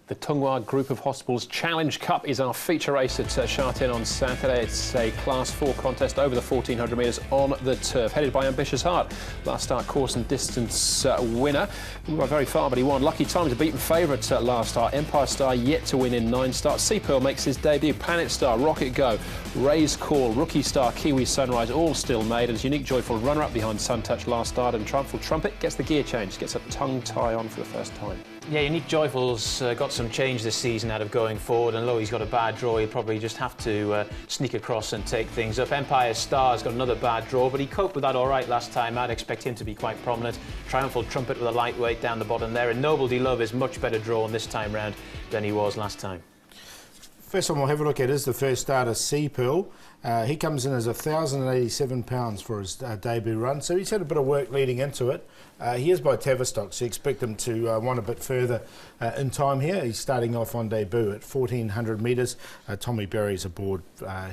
The Tunghua Group of Hospitals Challenge Cup is our feature race at Sha Tin on Saturday. It's a Class 4 contest over the 1400 metres on the turf, headed by Ambitious Heart. Last start course and distance winner. He went very far, but he won. Lucky Time's a beaten favourite last start. Empire Star yet to win in 9 starts. Sea Pearl makes his debut. Planet Star, Rocket Go, Ray's Call, Rookie Star, Kiwi Sunrise, all still made. As Unique Joyful runner-up behind Sun Touch last start, and Triumphal Trumpet gets the gear change, gets a tongue tie on for the first time. Yeah, Unique Joyful's got some change this season out of going forward, and though he's got a bad draw, he'll probably just have to sneak across and take things up. Empire Star's got another bad draw, but he coped with that all right last time. I'd expect him to be quite prominent. Triumphal Trumpet with a lightweight down the bottom there, and Noble De Love is much better drawn this time round than he was last time. First one we'll have a look at is the first starter, Sea Pearl. He comes in as £1,087 for his debut run, so he's had a bit of work leading into it. He is by Tavistock, so you expect him to want a bit further in time here. He's starting off on debut at 1400 metres. Tommy Berry's aboard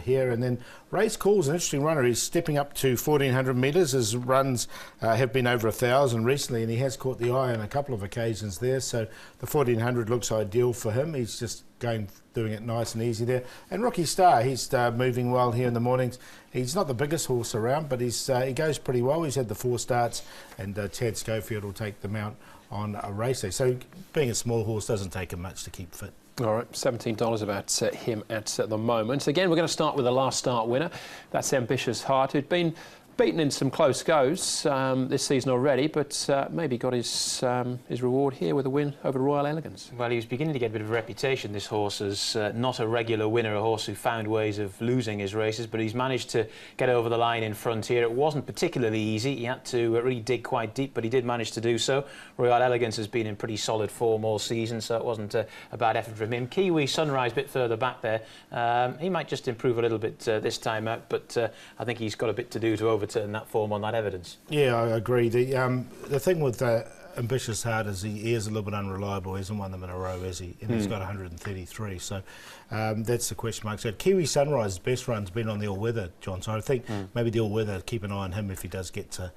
here, and then Ray's Call's an interesting runner. He's stepping up to 1400 metres. His runs have been over 1,000 recently, and he has caught the eye on a couple of occasions there, so the 1400 looks ideal for him. He's just doing it nice and easy there. And Rookie Star, he's moving well here in the mornings. He's not the biggest horse around, but he goes pretty well. He's had the 4 starts, and Chad Schofield will take them out on a race day. So being a small horse doesn't take him much to keep fit. All right, $17 about him at the moment. Again, we're going to start with the last start winner. That's Ambitious Heart, who'd been beaten in some close goes this season already, but maybe got his reward here with a win over Royal Elegance. Well, he was beginning to get a bit of a reputation, this horse, as not a regular winner, a horse who found ways of losing his races, but he's managed to get over the line in front here. It wasn't particularly easy. He had to really dig quite deep, but he did manage to do so. Royal Elegance has been in pretty solid form all season, so it wasn't a bad effort from him. Kiwi Sunrise a bit further back there. He might just improve a little bit this time out, but I think he's got a bit to do to overturn that form on that evidence. Yeah, I agree. The thing with Ambitious Heart is he is a little bit unreliable. He hasn't won them in a row, has he? And he's got 133, so that's the question mark. So Kiwi Sunrise's best run's been on the all-weather, John, so I think maybe the all-weather, keep an eye on him if he does get to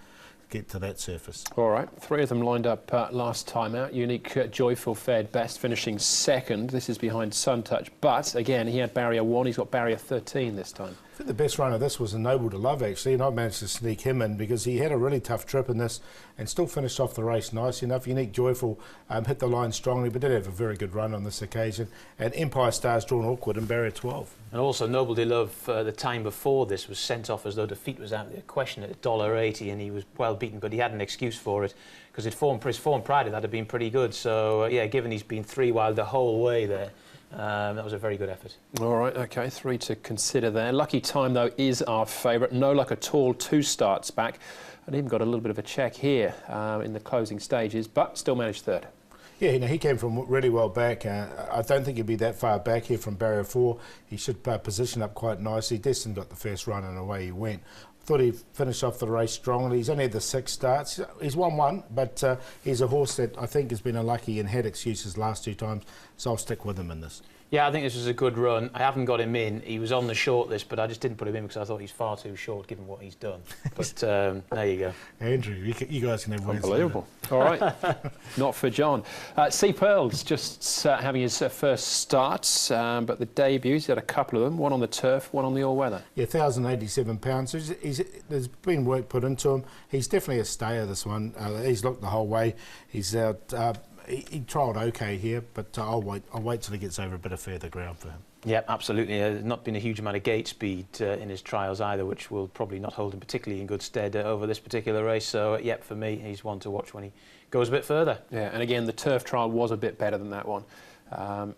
that surface. All right, 3 of them lined up last time out. Unique Joyful fared best, finishing second. This is behind Sun Touch, but again, he had barrier 1. He's got barrier 13 this time. I think the best run of this was a Noble De Love, actually, and I managed to sneak him in because he had a really tough trip in this and still finished off the race nicely enough. Unique Joyful hit the line strongly, but did have a very good run on this occasion. And Empire Star's drawn awkward in barrier 12. And also Noble De Love, the time before this, was sent off as though defeat was out of the question at $1.80, and he was well beaten, but he had an excuse for it because his form prior to that had been pretty good. So yeah, given he's been 3 wild the whole way there, that was a very good effort. All right, OK, 3 to consider there. Lucky Time, though, is our favourite. No luck at all, 2 starts back. And even got a little bit of a check here in the closing stages, but still managed third. Yeah, he came from really well back. I don't think he'd be that far back here from barrier 4. He should position up quite nicely. Destin got the first run and away he went. Thought he'd finish off the race strongly. He's only had the 6 starts. He's won 1, but he's a horse that I think has been unlucky and had excuses last 2 times, so I'll stick with him in this. Yeah, I think this was a good run. I haven't got him in. He was on the short list, but I just didn't put him in because I thought he's far too short given what he's done. But there you go. Andrew, you guys can have words. Unbelievable. All right. Not for John. Sea Pearl's just having his first starts, but the debuts, he had a couple of them, one on the turf, one on the all-weather. Yeah, £1,087. So there's been work put into him. He's definitely a stayer, this one. He's looked the whole way. He's out... He trialled okay here, but I'll wait till he gets over a bit of further ground for him. Yeah, absolutely. Not been a huge amount of gate speed in his trials either, which will probably not hold him particularly in good stead over this particular race. So, yeah, for me, he's one to watch when he goes a bit further. Yeah, and again, the turf trial was a bit better than that one.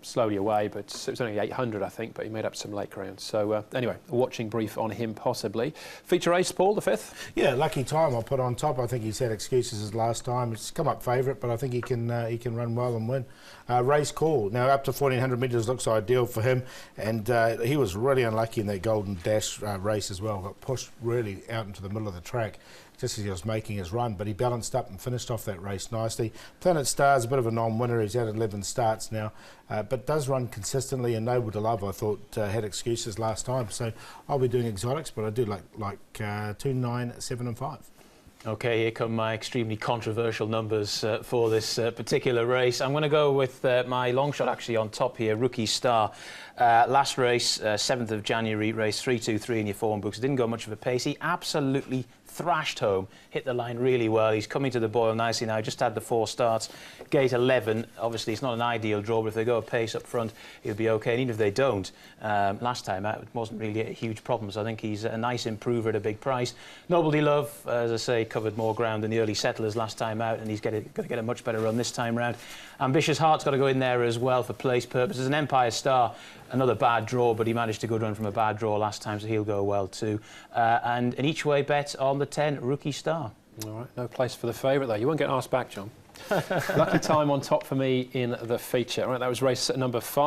Slowly away, but it was only 800, I think, but he made up some late ground. So anyway, a watching brief on him possibly. Feature race, Paul, the 5th? Yeah, Lucky Time I'll put on top. I think he's had excuses his last time. It's come up favourite, but I think he can run well and win. Ray's Call, now up to 1400 metres looks ideal for him, and he was really unlucky in that Golden Dash race as well. Got pushed really out into the middle of the track just as he was making his run, but he balanced up and finished off that race nicely. Planet Star's a bit of a non-winner. He's had 11 starts now, but does run consistently, and Noble De Love, I thought, had excuses last time. So I'll be doing exotics, but I do like 2, 9, 7 and 5. Okay, here come my extremely controversial numbers for this particular race. I'm going to go with my long shot actually on top here, Rookie Star. Last race, 7th of January, race 3-2-3 in your form books. Didn't go much of a pace. He absolutely thrashed home, hit the line really well. He's coming to the boil nicely now. Just had the 4 starts. Gate 11, obviously it's not an ideal draw, but if they go a pace up front, he'll be okay. And even if they don't, last time out, it wasn't really a huge problem. So I think he's a nice improver at a big price. Novelty Love, as I say, covered more ground than the early settlers last time out, and he's going to get a much better run this time round. Ambitious Heart's got to go in there as well for place purposes. An Empire Star, another bad draw, but he managed a good run from a bad draw last time, so he'll go well too. And an each way bet on the 10, Rookie Star. All right, no place for the favourite though. You won't get asked back, John. Lucky time on top for me in the feature. All right, that was race number 5.